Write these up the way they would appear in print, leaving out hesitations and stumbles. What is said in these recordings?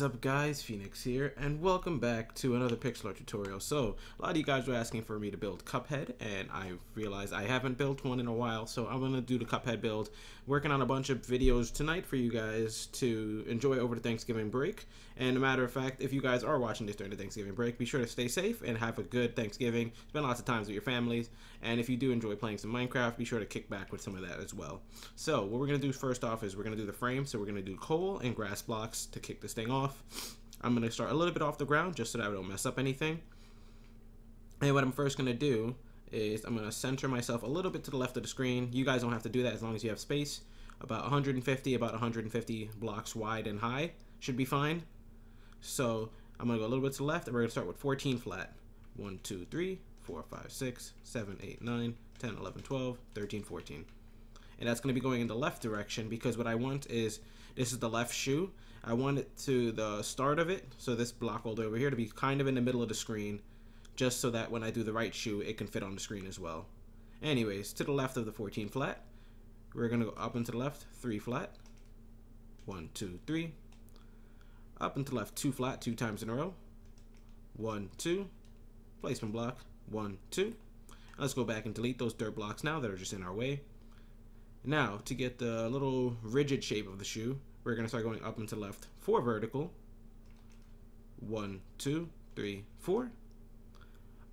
What is up guys, Phoenix here, and welcome back to another pixel art tutorial. So, a lot of you guys were asking for me to build Cuphead, and I realized I haven't built one in a while, so I'm going to do the Cuphead build. Working on a bunch of videos tonight for you guys to enjoy over the Thanksgiving break. And a matter of fact, if you guys are watching this during the Thanksgiving break, be sure to stay safe and have a good Thanksgiving. Spend lots of time with your families, and if you do enjoy playing some Minecraft, be sure to kick back with some of that as well. So, what we're going to do first off is we're going to do the frame, so we're going to do coal and grass blocks to kick this thing off. I'm going to start a little bit off the ground just so that I don't mess up anything. And what I'm first going to do is I'm going to center myself a little bit to the left of the screen. You guys don't have to do that as long as you have space. About 150 blocks wide and high should be fine. So I'm going to go a little bit to the left, and we're going to start with 14 flat. 1, 2, 3, 4, 5, 6, 7, 8, 9, 10, 11, 12, 13, 14. And that's going to be going in the left direction because what I want is, this is the left shoe. I want it to the start of it, so this block all the way over here, to be kind of in the middle of the screen, just so that when I do the right shoe, it can fit on the screen as well. Anyways, to the left of the 14 flat, we're going to go up and to the left, 3 flat. 1, 2, 3. Up and to the left, 2 flat, 2 times in a row. 1, 2. Placement block, 1, 2. Let's go back and delete those dirt blocks now that are just in our way. Now, to get the little rigid shape of the shoe, we're going to start going up and to the left, 4 vertical. 1, 2, 3, 4.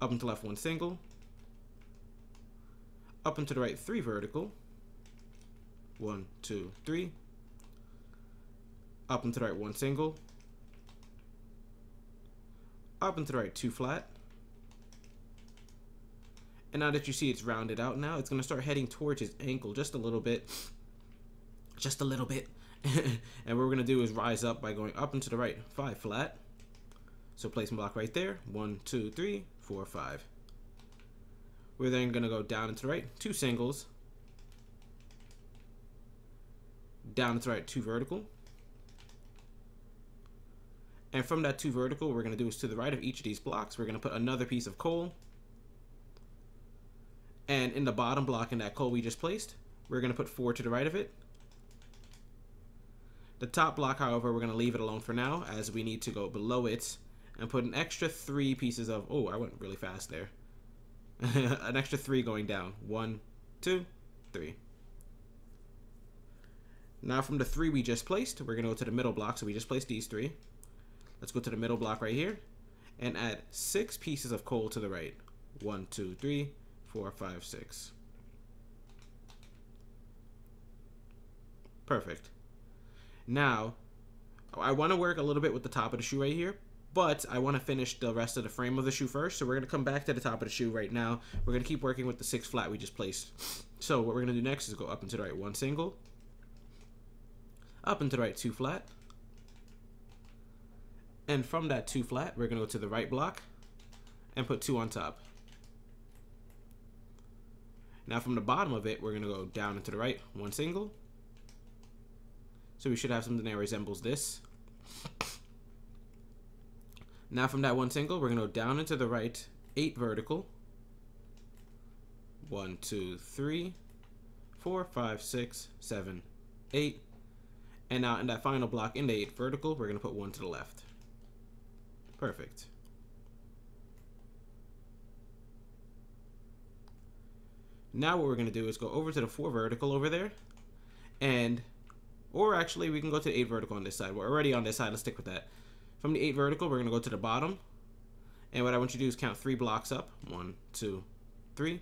Up and to the left, 1 single. Up and to the right, 3 vertical. 1, 2, 3. Up and to the right, 1 single. Up and to the right, 2 flat. And now that you see it's rounded out now, it's going to start heading towards his ankle just a little bit. Just a little bit. And what we're going to do is rise up by going up and to the right, 5 flat. So placement block right there, 1, 2, 3, 4, 5. We're then going to go down and to the right, 2 singles. Down and to the right, 2 vertical. And from that 2 vertical, what we're going to do is to the right of each of these blocks, we're going to put another piece of coal. And in the bottom block in that coal we just placed, we're going to put 4 to the right of it. The top block, however, we're going to leave it alone for now, as we need to go below it and put an extra 3 pieces of... Oh, I went really fast there. An extra 3 going down. 1, 2, 3. Now from the 3 we just placed, we're going to go to the middle block. So we just placed these 3. Let's go to the middle block right here and add 6 pieces of coal to the right. 1, 2, 3, 4, 5, 6. Perfect. Now, I want to work a little bit with the top of the shoe right here, but I want to finish the rest of the frame of the shoe first. So we're going to come back to the top of the shoe right now. We're going to keep working with the 6 flat we just placed. So what we're going to do next is go up and to the right, 1 single. Up and to the right, 2 flat. And from that 2 flat, we're going to go to the right block and put 2 on top. Now from the bottom of it, we're going to go down and to the right, 1 single. So we should have something that resembles this. Now from that 1 single, we're going to go down and to the right, 8 vertical. 1, 2, 3, 4, 5, 6, 7, 8. And now in that final block in the 8 vertical, we're going to put 1 to the left. Perfect. Now what we're going to do is go over to the 4 vertical over there, and or actually we can go to the 8 vertical on this side. We're already on this side, let's stick with that. From the 8 vertical, we're going to go to the bottom, and what I want you to do is count 3 blocks up. 1, 2, 3.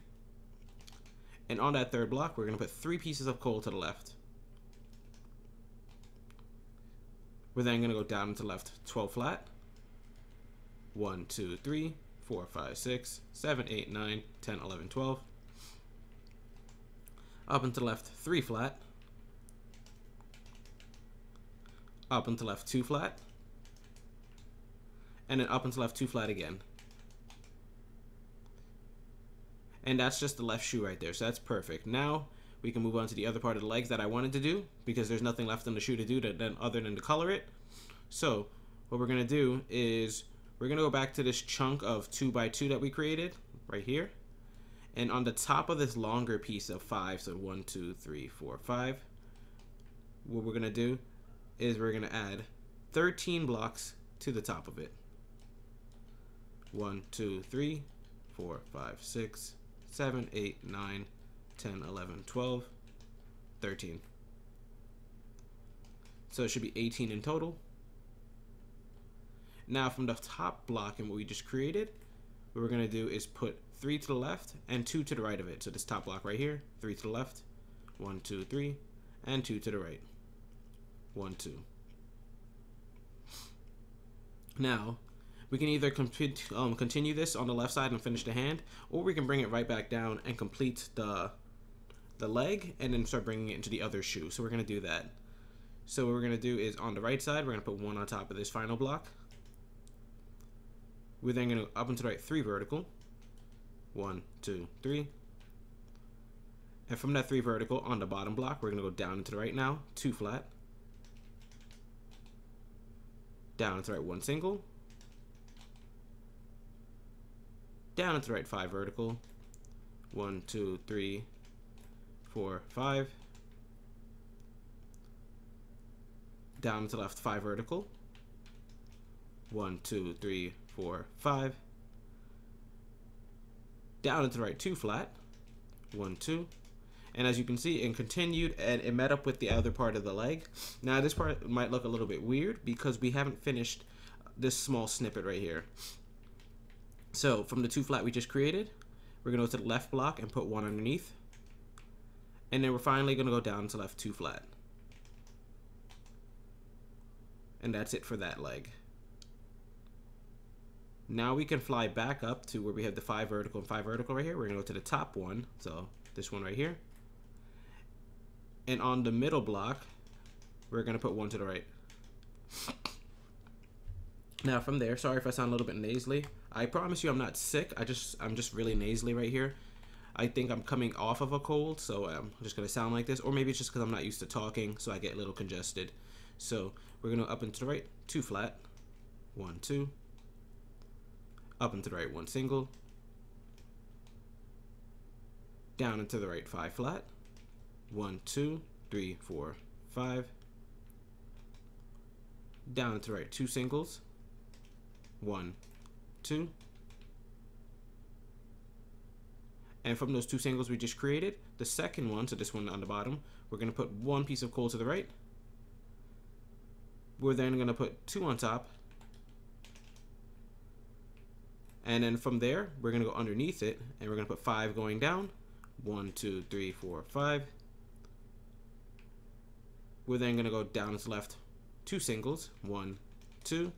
And on that 3rd block, we're going to put 3 pieces of coal to the left. We're then going to go down and to the left, 12 flat. 1, 2, 3, 4, 5, 6, 7, 8, 9, 10, 11, 12. Up and to the left, 3 flat. Up and to the left, 2 flat. And then up and to the left, 2 flat again. And that's just the left shoe right there, so that's perfect. Now we can move on to the other part of the legs that I wanted to do, because there's nothing left on the shoe to do other than to color it. So what we're going to do is we're going to go back to this chunk of 2x2 that we created right here. And on the top of this longer piece of 5, so 1, 2, 3, 4, 5, what we're going to do is we're going to add 13 blocks to the top of it. 1, 2, 3, 4, 5, 6, 7, 8, 9, 10, 11, 12, 13. So it should be 18 in total. Now from the top block and what we just created, what we're going to do is put 3 to the left and 2 to the right of it. So this top block right here, 3 to the left, 1, 2, 3, and 2 to the right, 1, 2. Now, we can either continue this on the left side and finish the hand, or we can bring it right back down and complete the leg and then start bringing it into the other shoe. So we're going to do that. So what we're going to do is on the right side, we're going to put 1 on top of this final block. We're then going to up and to the right 3 vertical. 1, 2, 3. And from that 3 vertical on the bottom block, we're going to go down and to the right now, 2 flat. Down and to the right 1 single. Down and to the right 5 vertical. 1, 2, 3, 4, 5. Down and to the left 5 vertical. 1, 2, 3, 4, 5. Down and to the right 2 flat. 1, 2. And as you can see, it continued and it met up with the other part of the leg. Now this part might look a little bit weird because we haven't finished this small snippet right here. So from the 2 flat we just created, we're going to go to the left block and put 1 underneath. And then we're finally going to go down to left 2 flat. And that's it for that leg. Now we can fly back up to where we have the 5 vertical and 5 vertical right here. We're going to go to the top one, so this one right here. And on the middle block, we're going to put 1 to the right. Now from there, sorry if I sound a little bit nasally. I promise you I'm not sick. I'm just really nasally right here. I think I'm coming off of a cold, so I'm just going to sound like this. Or maybe it's just because I'm not used to talking, so I get a little congested. So we're going to up and to the right, 2 flat, 1, 2. Up and to the right 1 single. Down and to the right 5 flat. 1, 2, 3, 4, 5. Down and to the right 2 singles. 1, 2. And from those 2 singles we just created, the second one, so this one on the bottom, we're going to put 1 piece of coal to the right. We're then going to put 2 on top. And then from there, we're going to go underneath it, and we're going to put 5 going down. 1, 2, 3, 4, 5. We're then going to go down to the left 2 singles. 1, 2.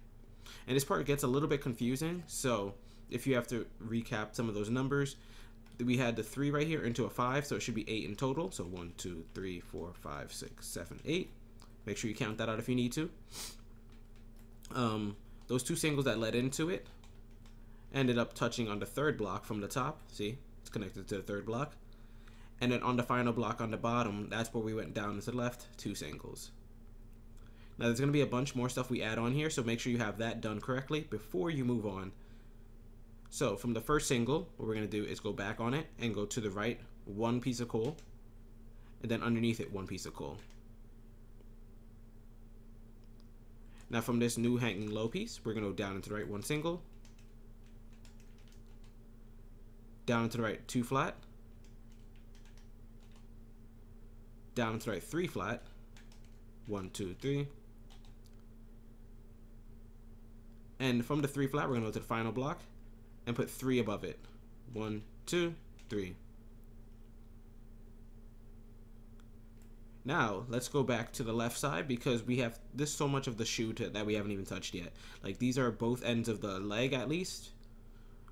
And this part gets a little bit confusing, so if you have to recap some of those numbers, we had the 3 right here into a 5, so it should be 8 in total. So 1, 2, 3, 4, 5, 6, 7, 8. Make sure you count that out if you need to. Those 2 singles that led into it ended up touching on the 3rd block from the top. See, it's connected to the 3rd block. And then on the final block on the bottom, that's where we went down to the left, 2 singles. Now there's going to be a bunch more stuff we add on here, so make sure you have that done correctly before you move on. So from the first single, what we're going to do is go back on it and go to the right 1 piece of coal, and then underneath it 1 piece of coal. Now from this new hanging low piece, we're going to go down and to the right 1 single, down and to the right 2 flat, down and to the right 3 flat, 1, 2, 3. And from the 3 flat, we're going to go to the final block and put 3 above it. 1, 2, 3. Now, let's go back to the left side because we have this so much of the shoe that we haven't even touched yet. Like, these are both ends of the leg at least,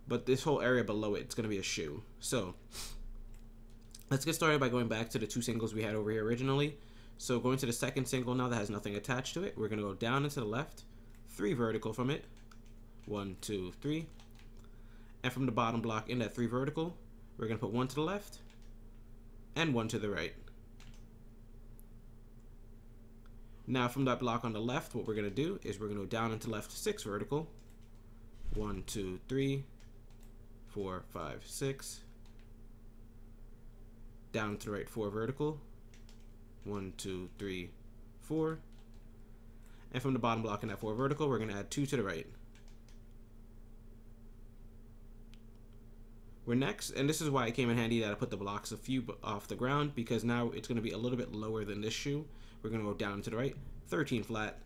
but this whole area below it's going to be a shoe. So, let's get started by going back to the 2 singles we had over here originally. So, going to the second single now that has nothing attached to it, we're going to go down and to the left, 3 vertical from it, 1, 2, 3. And from the bottom block in that 3 vertical, we're going to put 1 to the left and 1 to the right. Now from that block on the left, what we're going to do is we're going to go down into left 6 vertical. 1, 2, 3, 4, 5, 6. Down to the right 4 vertical. 1, 2, 3, 4. And from the bottom block in that 4 vertical, we're going to add 2 to the right. We're next, and this is why it came in handy that I put the blocks a few off the ground, because now it's going to be a little bit lower than this shoe. We're going to go down to the right, 13 flat,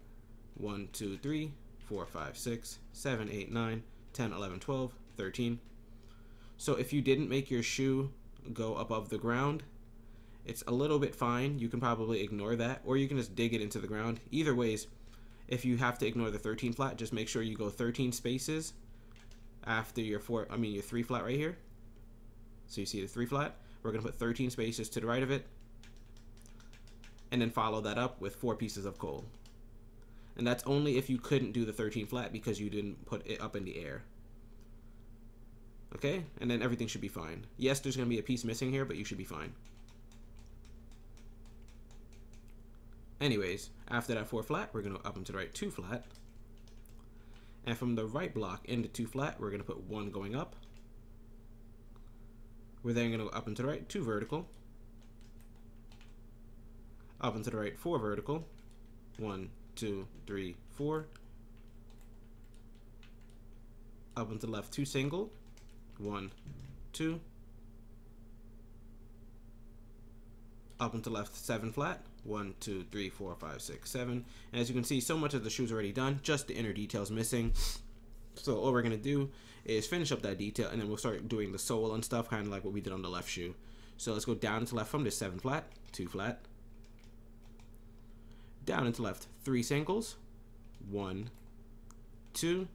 1, 2, 3, 4, 5, 6, 7, 8, 9, 10, 11, 12, 13. So if you didn't make your shoe go above the ground, it's a little bit fine. You can probably ignore that, or you can just dig it into the ground. Either ways, if you have to ignore the 13 flat, just make sure you go 13 spaces after your 3 flat right here. So you see the 3 flat, we're going to put 13 spaces to the right of it, and then follow that up with 4 pieces of coal. And that's only if you couldn't do the 13 flat because you didn't put it up in the air. Okay, and then everything should be fine. Yes, there's going to be a piece missing here, but you should be fine. Anyways, after that 4 flat, we're going to up and to the right 2 flat. And from the right block into 2 flat, we're going to put 1 going up. We're then going to go up and to the right 2 vertical. Up and to the right 4 vertical. 1, 2, 3, 4. Up and to the left 2 single. 1, 2. Up and to the left 7 flat. 1, 2, 3, 4, 5, 6, 7. And as you can see, so much of the shoe's already done, just the inner details missing. So all we're going to do is finish up that detail, and then we'll start doing the sole and stuff, kind of like what we did on the left shoe. So let's go down to left from this 7 flat, 2 flat. Down into left 3 singles. 1, 2,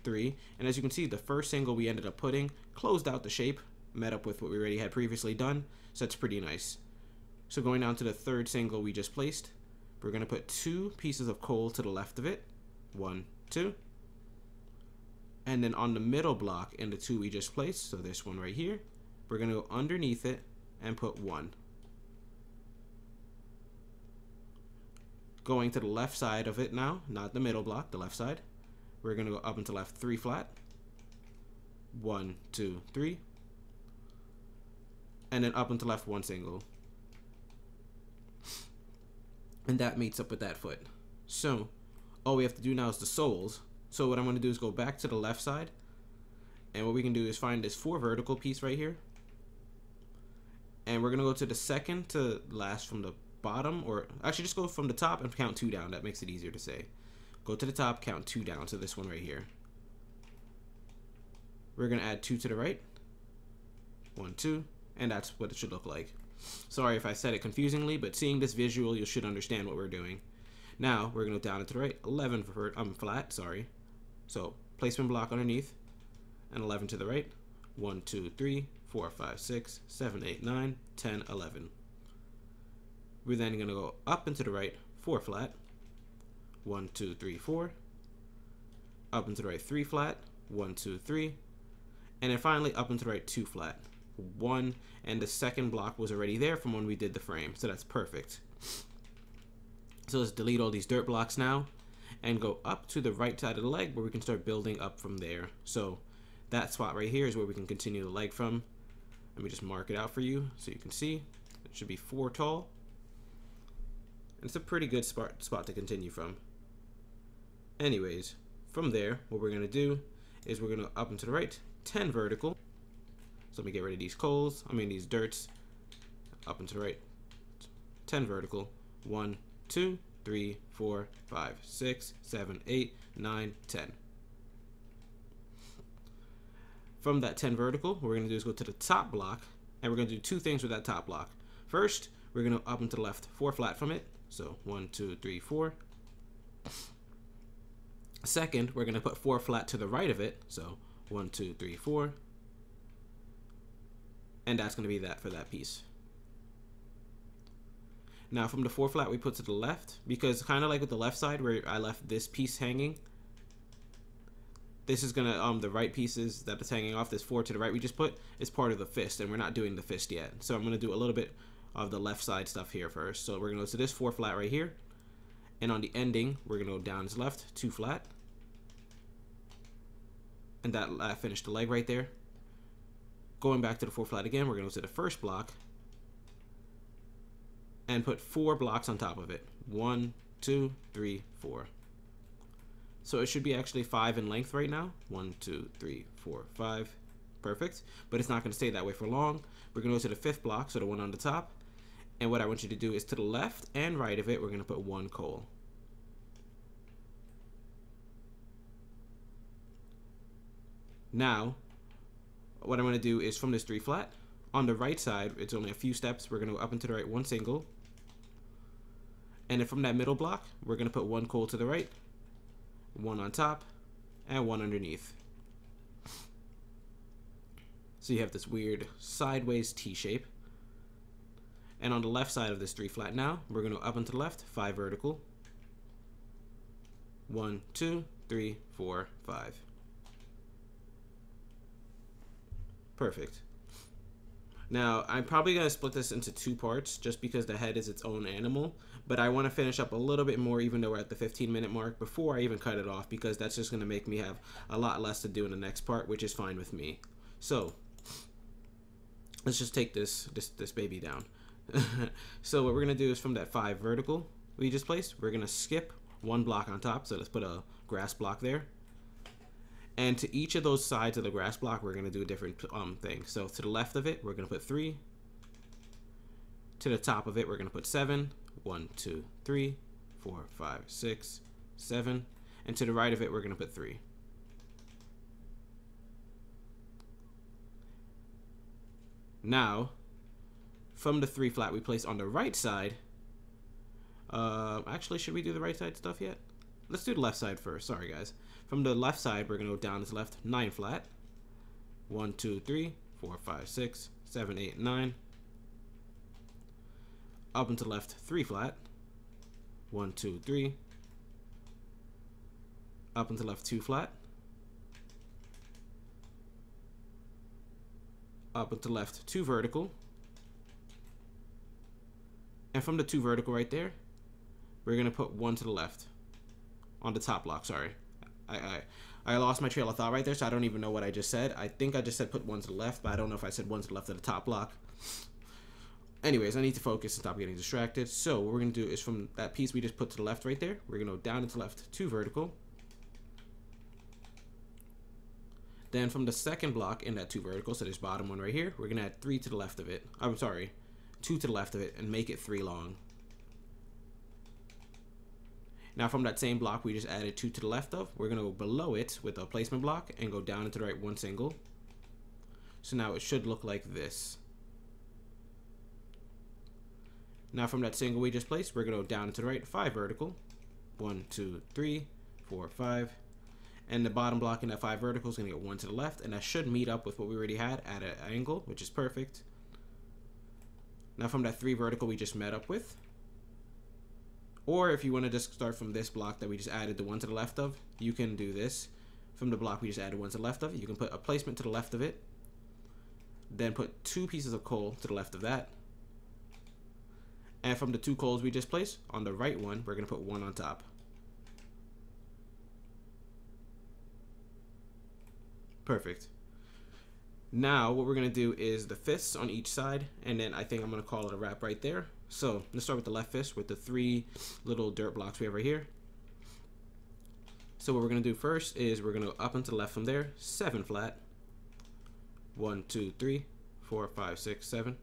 3. And as you can see, the first single we ended up putting closed out the shape, met up with what we already had previously done. So that's pretty nice. So going down to the 3rd single we just placed, we're going to put 2 pieces of coal to the left of it. 1, 2. And then on the middle block in the 2 we just placed, so this one right here, we're going to go underneath it and put 1. Going to the left side of it now, not the middle block, the left side, we're going to go up and to left 3 flat. 1, 2, 3. And then up and to left 1 single. And that meets up with that foot. So all we have to do now is the soles. So what I'm going to do is go back to the left side, and what we can do is find this 4 vertical piece right here, and we're going to go to the second to last from the bottom, or actually just go from the top and count 2 down. That makes it easier to say. Go to the top, count 2 down, so this one right here. We're going to add 2 to the right. 1, 2, and that's what it should look like. Sorry if I said it confusingly, but seeing this visual, you should understand what we're doing. Now we're going to go down and to the right, 11 for flat, sorry. So placement block underneath, and 11 to the right. 1, 2, 3, 4, 5, 6, 7, 8, 9, 10, 11. We're then going to go up and to the right, 4 flat. 1, 2, 3, 4. Up and to the right, 3 flat. 1, 2, 3. And then finally up and to the right, 2 flat. 1, and the second block was already there from when we did the frame, so that's perfect. So let's delete all these dirt blocks now and go up to the right side of the leg where we can start building up from there. So that spot right here is where we can continue the leg from. Let me just mark it out for you so you can see. It should be 4 tall. And it's a pretty good spot to continue from. Anyways, from there, what we're going to do is we're going to up and to the right, 10 vertical. So let me get rid of these coals, these dirts. Up and to the right, 10 vertical. 1, 2, 3, 4, 5, 6, 7, 8, 9, 10. From that 10 vertical, what we're going to do is go to the top block, and we're going to do 2 things with that top block. First, we're going to up and to the left 4 flat from it. So 1, 2, 3, 4. Second, we're going to put 4 flat to the right of it. So 1, 2, 3, 4. And that's going to be that for that piece. Now from the 4 flat we put to the left, because kind of like with the left side where I left this piece hanging, this is gonna the right pieces that is hanging off, this 4 to the right we just put, is part of the fist, and we're not doing the fist yet. So I'm gonna do a little bit of the left side stuff here first. So we're gonna go to this 4 flat right here, and on the ending we're gonna go down to left 2 flat, and that finished the leg right there. Going back to the 4 flat again, we're gonna go to the first block and put 4 blocks on top of it. 1, 2, 3, 4. So it should be actually 5 in length right now. 1, 2, 3, 4, 5. Perfect. But it's not going to stay that way for long. We're going to go to the 5th block, so the one on the top. And what I want you to do is to the left and right of it, we're going to put 1 coal. Now, what I'm going to do is from this 3 flat, on the right side, it's only a few steps. We're going to go up and to the right 1 single. And then from that middle block, we're going to put 1 coal to the right, 1 on top, and 1 underneath. So you have this weird sideways T shape. And on the left side of this 3 flat now, we're going to go up and to the left, 5 vertical. 1, 2, 3, 4, 5. Perfect. Now, I'm probably going to split this into 2 parts just because the head is its own animal. But I want to finish up a little bit more even though we're at the 15-minute mark before I even cut it off, because that's just going to make me have a lot less to do in the next part, which is fine with me. So, let's just take this baby down. So what we're going to do is from that 5 vertical we just placed, we're going to skip 1 block on top. So let's put a grass block there. And to each of those sides of the grass block, we're going to do a different thing. So to the left of it, we're going to put 3. To the top of it, we're going to put 7. 1, 2, 3, 4, 5, 6, 7. And to the right of it, we're going to put 3. Now, from the 3 flat we place on the right side, actually, should we do the right side stuff yet? Let's do the left side first. Sorry, guys. From the left side, we're going to go down to the left 9 flat. 1, 2, 3, 4, 5, 6, 7, 8, 9. Up and to the left 3 flat. 1, 2, 3. Up and to the left 2 flat. Up and to the left 2 vertical. And from the 2 vertical right there, we're going to put 1 to the left. On the top block, sorry. I lost my trail of thought right there, so I don't even know what I just said. I think I just said put 1 to the left, but I don't know if I said 1 to the left of the top block. Anyways, I need to focus and stop getting distracted. So what we're going to do is from that piece we just put to the left right there, we're going to go down and to the left 2 vertical. Then from the second block in that 2 vertical, so this bottom one right here, we're going to add 3 to the left of it. I'm sorry, 2 to the left of it and make it 3 long. Now from that same block we just added 2 to the left of, we're going to go below it with a placement block and go down and to the right 1 single. So now it should look like this. Now from that single we just placed, we're going to go down and to the right 5 vertical. 1, 2, 3, 4, 5. And the bottom block in that 5 vertical is going to get 1 to the left, and that should meet up with what we already had at an angle, which is perfect. Now from that 3 vertical we just met up with, or if you want to just start from this block that we just added the 1 to the left of, you can do this. From the block we just added 1 to the left of, you can put a placement to the left of it, then put 2 pieces of coal to the left of that. And from the 2 coals we just placed, on the right one, we're going to put 1 on top. Perfect. Now what we're going to do is the fists on each side, and then I think I'm going to call it a wrap right there. So let's start with the left fist with the 3 little dirt blocks we have right here. So what we're going to do first is we're going to go up and to the left from there, 7 flat. 1, 2, 3, 4, 5, 6, 7.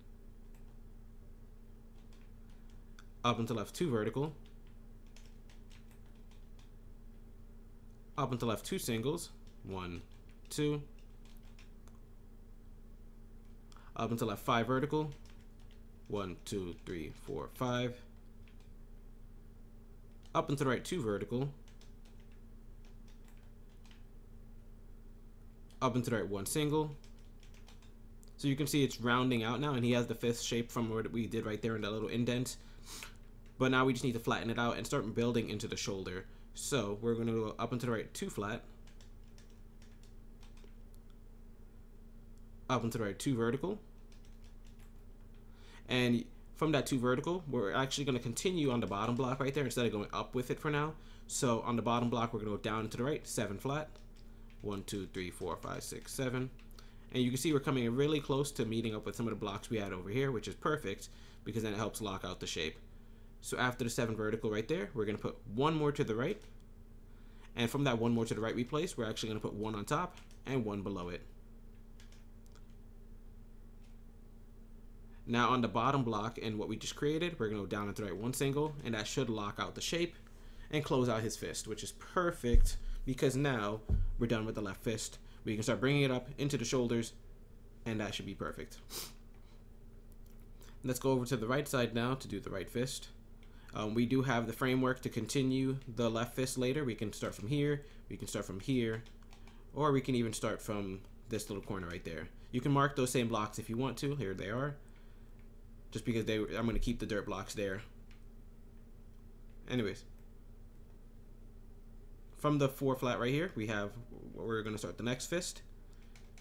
Up and to the left 2 vertical. Up and to the left 2 singles. 1, 2. Up and to the left 5 vertical. 1, 2, 3, 4, 5. Up and to the right 2 vertical. Up and to the right 1 single. So you can see it's rounding out now, and he has the fifth shape from what we did right there in that little indent. But now we just need to flatten it out and start building into the shoulder. So we're going to go up and to the right 2 flat. Up and to the right 2 vertical. And from that 2 vertical, we're actually going to continue on the bottom block right there instead of going up with it for now. So on the bottom block, we're going to go down and to the right, 7 flat. 1, 2, 3, 4, 5, 6, 7. And you can see we're coming really close to meeting up with some of the blocks we had over here, which is perfect because then it helps lock out the shape. So after the 7 vertical right there, we're going to put one more to the right. And from that one more to the right we place, we're actually going to put one on top and one below it. Now on the bottom block and what we just created, we're going to go down and to the right one single, and that should lock out the shape and close out his fist, which is perfect because now we're done with the left fist. We can start bringing it up into the shoulders, and that should be perfect. Let's go over to the right side now to do the right fist. We do have the framework to continue the left fist later. We can start from here, we can start from here, or we can even start from this little corner right there. You can mark those same blocks if you want to. Here they are. Just because I'm going to keep the dirt blocks there. Anyways. From the 4 flat right here, we're going to start the next fist.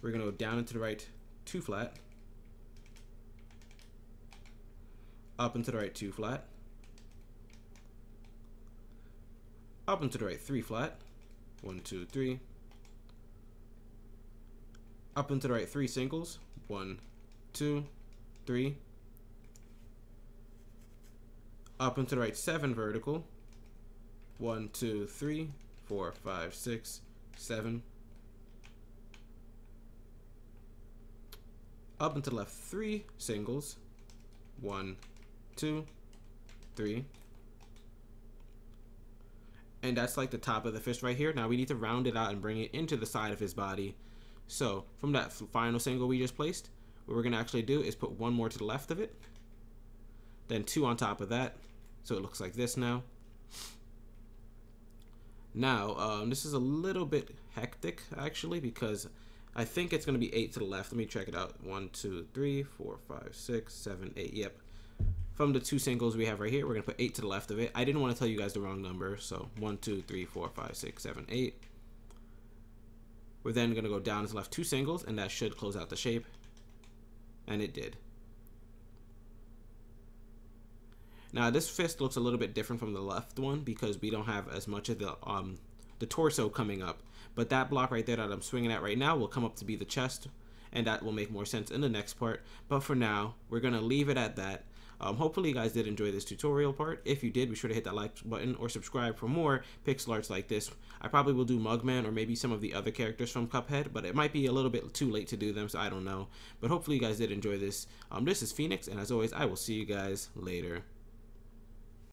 We're going to go down into the right 2 flat. Up into the right 2 flat. Up into the right 3 flat. 1, 2, 3. Up into the right 3 singles. 1, 2, 3. Up into the right 7 vertical. 1, 2, 3, 4, 5, 6, 7. Up into the left 3 singles. 1, 2, 3. And that's like the top of the fist right here. Now we need to round it out and bring it into the side of his body. So from that final single we just placed, what we're going to actually do is put one more to the left of it. Then 2 on top of that. So it looks like this now. Now, this is a little bit hectic actually because I think it's going to be 8 to the left. Let me check it out. 1, 2, 3, 4, 5, 6, 7, 8. Yep. From the 2 singles we have right here, we're going to put 8 to the left of it. I didn't want to tell you guys the wrong number. So 1, 2, 3, 4, 5, 6, 7, 8. We're then going to go down to the left 2 singles, and that should close out the shape. And it did. Now this fist looks a little bit different from the left one because we don't have as much of the torso coming up. But that block right there that I'm swinging at right now will come up to be the chest, and that will make more sense in the next part. But for now, we're going to leave it at that. Hopefully you guys did enjoy this tutorial part. If you did, be sure to hit that like button or subscribe for more pixel arts like this. I probably will do Mugman or maybe some of the other characters from Cuphead, but it might be a little bit too late to do them, so I don't know. But hopefully you guys did enjoy this. This is Phoenix, and as always, I will see you guys later.